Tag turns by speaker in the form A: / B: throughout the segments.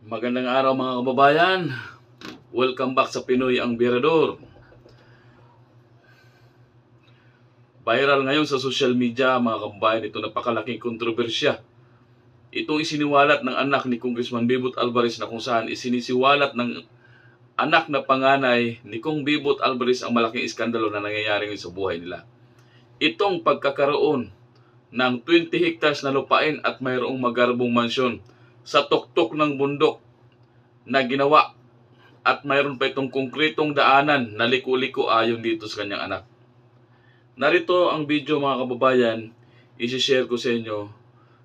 A: Magandang araw mga kababayan. Welcome back sa Pinoy ang Birador. Viral ngayon sa social media mga kababayan itong napakalaking kontrobersya. Itong isiniwalat ng anak ni Congressman Bebot Alvarez na kung saan isinisiwalat ng anak na panganay ni Kong Bebot Alvarez ang malaking iskandalo na nangyayari ngayon sa buhay nila. Itong pagkakaroon ng 20 hectares na lupain at mayroong magarbong mansyon sa tuktok ng bundok na ginawa at mayroon pa itong konkretong daanan na liko-liko ayon dito sa kanyang anak. Narito ang video mga kababayan, isi-share ko sa inyo.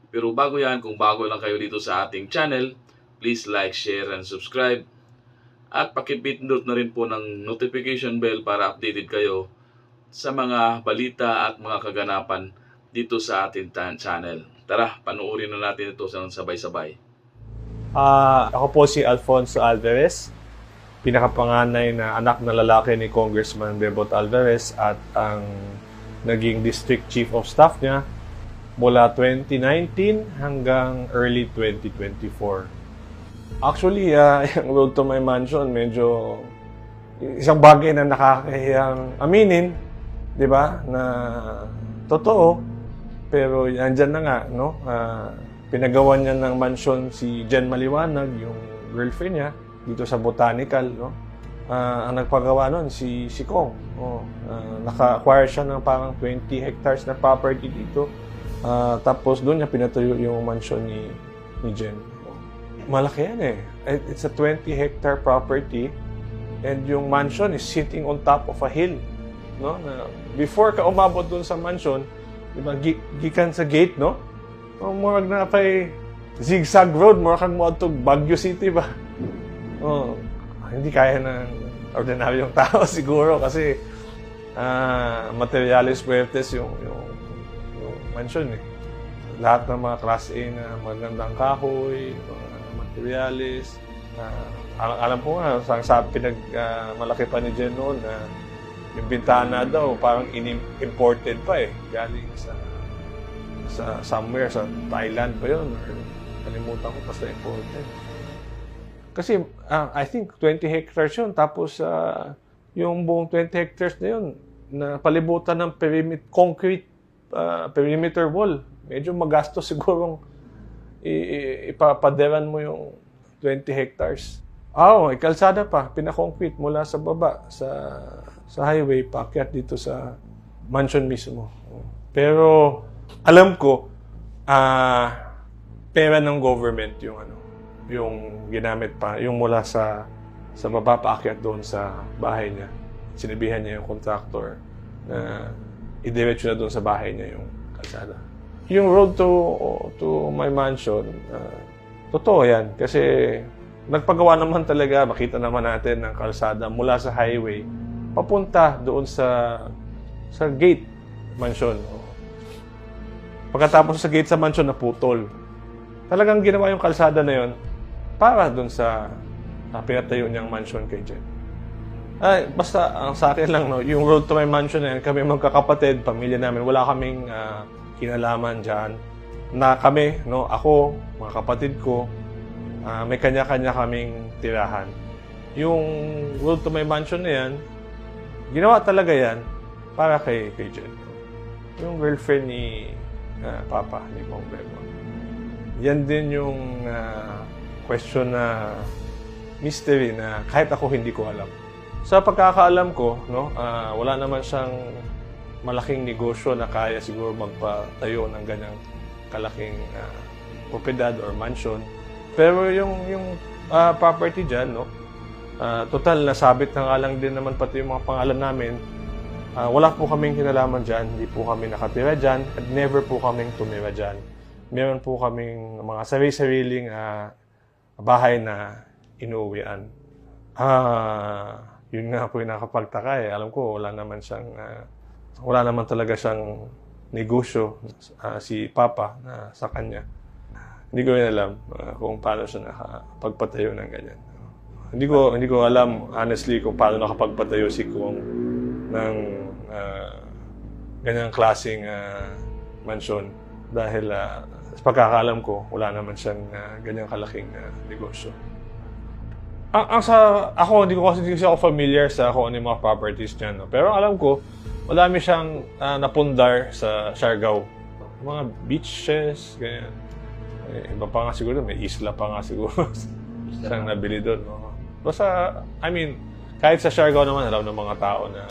A: Pero bago yan, kung bago lang kayo dito sa ating channel, please like, share, and subscribe. At pakipindot na rin po ng notification bell para updated kayo sa mga balita at mga kaganapan dito sa ating channel. Tara, panuorin na natin ito sa sabay-sabay.
B: Ako po si Alfonso Alvarez, pinakapanganay na anak na lalaki ni Congressman Bebot Alvarez at ang naging District Chief of Staff niya mula 2019 hanggang early 2024. Actually, yung road to my mansion, medyo isang bagay na nakakahiyang aminin, di ba, na totoo, pero andyan na nga, no? Pinagawa niya ng mansion si Jen Maliwanag, yung girlfriend niya, dito sa Botanical, no? Ang nagpagawa nun, si Kong. Naka-acquire siya ng parang 20 hectares na property dito. Tapos doon niya pinatuyo yung mansion ni Jen. Malaki yan eh. It's a 20-hectare property and yung mansion is sitting on top of a hill. No? Before ka umabot doon sa mansion, diba, gikan sa gate, no? Murag na pa'y zigzag road, murag kang mo to Baguio City ba? Hindi kaya ng ordinaryong tao siguro kasi materialis puertes yung mansion eh. Lahat ng mga class A na magandang kahoy, materialis. Alam ko nga, malaki pa ni Jen noon na yung bintana daw parang imported pa eh. Galing sa somewhere sa Thailand pa yun or kalimutan ko basta imported. Kasi I think 20 hectares yun tapos yung buong 20 hectares na yun na palibutan ng concrete perimeter wall. Medyo magastos sigurong ipapaderan mo yung 20 hectares. Kalsada pa, pinakoncrete mula sa baba sa highway paakyat dito sa mansion mismo. Pero alam ko pera ng government yung ginamit pa, yung mula sa baba paakyat doon sa bahay niya. Sinabihan niya yung contractor na idiretso na doon sa bahay niya yung kalsada. Yung road to my mansion, totoo yan. Kasi nagpagawa naman talaga, makita naman natin ng kalsada mula sa highway, papunta doon sa gate mansion. Pagkatapos sa gate sa mansion, naputol. Talagang ginawa yung kalsada na yun para doon sa pinatayo niyang mansion kay Jen. Basta ang sa akin lang, no, yung road to my mansion na yan, kami magkakapatid, pamilya namin, wala kaming kinalaman dyan. Na kami, no, ako, mga kapatid ko, may kanya-kanya kaming tirahan. Yung road to my mansion na yan, ginawa talaga yan para kay Jen. Yung girlfriend ni Papa, ni Kong Bebot. Yan din yung question na mystery na kahit ako hindi ko alam. Sa pagkakaalam ko, no, wala naman siyang malaking negosyo na kaya siguro magpatayo ng ganyang kalaking propiedad or mansion. Pero yung property dyan, no, total nasabit na nga lang din naman pati yung mga pangalan namin. Wala po kaming kinalaman dyan, hindi po kami nakatira dyan, at never po kaming tumira dyan. Meron po kaming mga sarili-sariling bahay na inuuwian. Yun nga po yung nakapagtaka eh. Alam ko, wala naman talaga siyang negosyo si Papa sa kanya. Hindi ko rin alam kung paano siya nakapagpatayo ng ganyan. Hindi ko alam, honestly, kung paano nakapagpatayo si Kong ng ganyang klaseng mansyon. Dahil Sa pagkakaalam ko, wala naman siyang ganyang kalaking negosyo. Ako, hindi kasi ako familiar sa kung ano yung mga properties niya, no? Pero alam ko, madami siyang napundar sa Siargao. Mga beaches, ganyan. Iba pa nga siguro, may isla pa nga siguro. Siyang nabili doon, no? Basta, I mean, kahit sa Siargao naman, alam ng mga tao na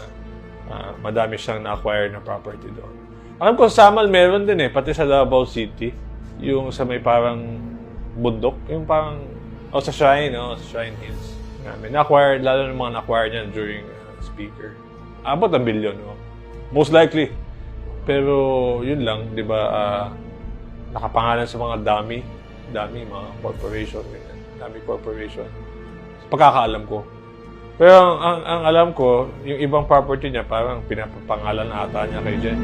B: madami siyang na-acquire na property doon. Alam ko, sa Samal meron din pati sa Davao City. Yung sa may parang bundok, yung parang, sa Shrine, sa Shrine Hills. May na-acquire, lalo ng mga na-acquire niyan during speaker. Abot ang bilyon, no? Most likely. Pero, yun lang, di ba, nakapangalan sa mga dami, mga corporation, dami corporation. Pagkakaalam ko. Pero ang alam ko, yung ibang property niya, parang pinapapangalan ata niya kay Jen.